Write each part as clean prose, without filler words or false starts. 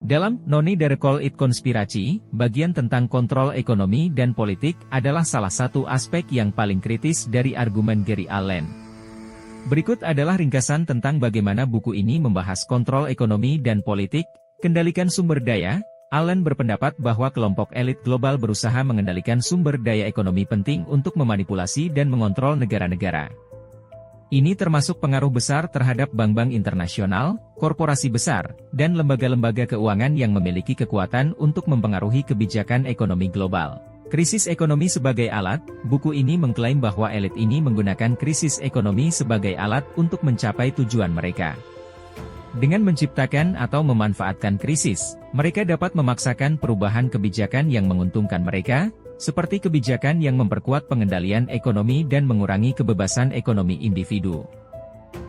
Dalam No Need to Call It Konspirasi, bagian tentang kontrol ekonomi dan politik adalah salah satu aspek yang paling kritis dari argumen Gary Allen. Berikut adalah ringkasan tentang bagaimana buku ini membahas kontrol ekonomi dan politik, kendalikan sumber daya. Allen berpendapat bahwa kelompok elit global berusaha mengendalikan sumber daya ekonomi penting untuk memanipulasi dan mengontrol negara-negara. Ini termasuk pengaruh besar terhadap bank-bank internasional, korporasi besar, dan lembaga-lembaga keuangan yang memiliki kekuatan untuk mempengaruhi kebijakan ekonomi global. Krisis ekonomi sebagai alat, buku ini mengklaim bahwa elit ini menggunakan krisis ekonomi sebagai alat untuk mencapai tujuan mereka. Dengan menciptakan atau memanfaatkan krisis, mereka dapat memaksakan perubahan kebijakan yang menguntungkan mereka, seperti kebijakan yang memperkuat pengendalian ekonomi dan mengurangi kebebasan ekonomi individu.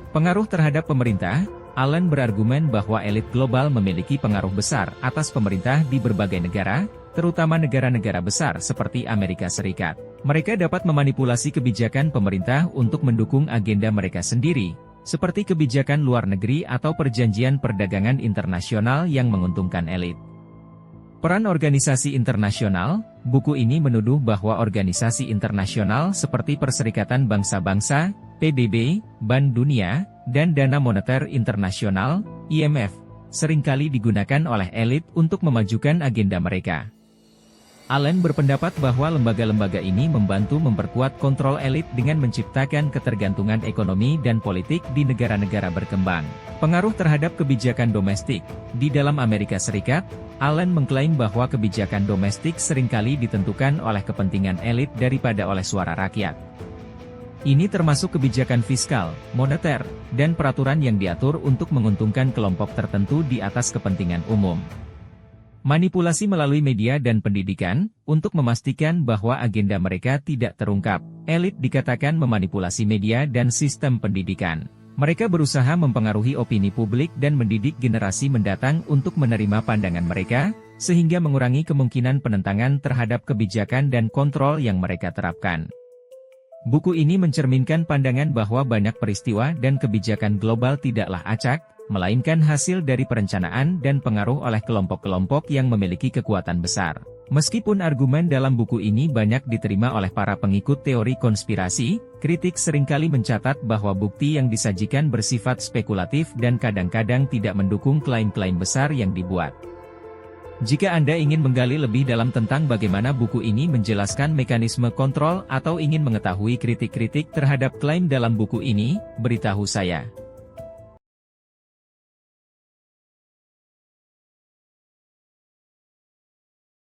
Pengaruh terhadap pemerintah, Allen berargumen bahwa elit global memiliki pengaruh besar atas pemerintah di berbagai negara, terutama negara-negara besar seperti Amerika Serikat. Mereka dapat memanipulasi kebijakan pemerintah untuk mendukung agenda mereka sendiri, seperti kebijakan luar negeri atau perjanjian perdagangan internasional yang menguntungkan elit. Peran organisasi internasional, buku ini menuduh bahwa organisasi internasional seperti Perserikatan Bangsa-Bangsa, PBB, Bank Dunia, dan Dana Moneter Internasional, IMF, seringkali digunakan oleh elit untuk memajukan agenda mereka. Allen berpendapat bahwa lembaga-lembaga ini membantu memperkuat kontrol elit dengan menciptakan ketergantungan ekonomi dan politik di negara-negara berkembang. Pengaruh terhadap kebijakan domestik. Di dalam Amerika Serikat, Allen mengklaim bahwa kebijakan domestik seringkali ditentukan oleh kepentingan elit daripada oleh suara rakyat. Ini termasuk kebijakan fiskal, moneter, dan peraturan yang diatur untuk menguntungkan kelompok tertentu di atas kepentingan umum. Manipulasi melalui media dan pendidikan, untuk memastikan bahwa agenda mereka tidak terungkap. Elit dikatakan memanipulasi media dan sistem pendidikan. Mereka berusaha mempengaruhi opini publik dan mendidik generasi mendatang untuk menerima pandangan mereka, sehingga mengurangi kemungkinan penentangan terhadap kebijakan dan kontrol yang mereka terapkan. Buku ini mencerminkan pandangan bahwa banyak peristiwa dan kebijakan global tidaklah acak, melainkan hasil dari perencanaan dan pengaruh oleh kelompok-kelompok yang memiliki kekuatan besar. Meskipun argumen dalam buku ini banyak diterima oleh para pengikut teori konspirasi, kritik seringkali mencatat bahwa bukti yang disajikan bersifat spekulatif dan kadang-kadang tidak mendukung klaim-klaim besar yang dibuat. Jika Anda ingin menggali lebih dalam tentang bagaimana buku ini menjelaskan mekanisme kontrol atau ingin mengetahui kritik-kritik terhadap klaim dalam buku ini, beritahu saya.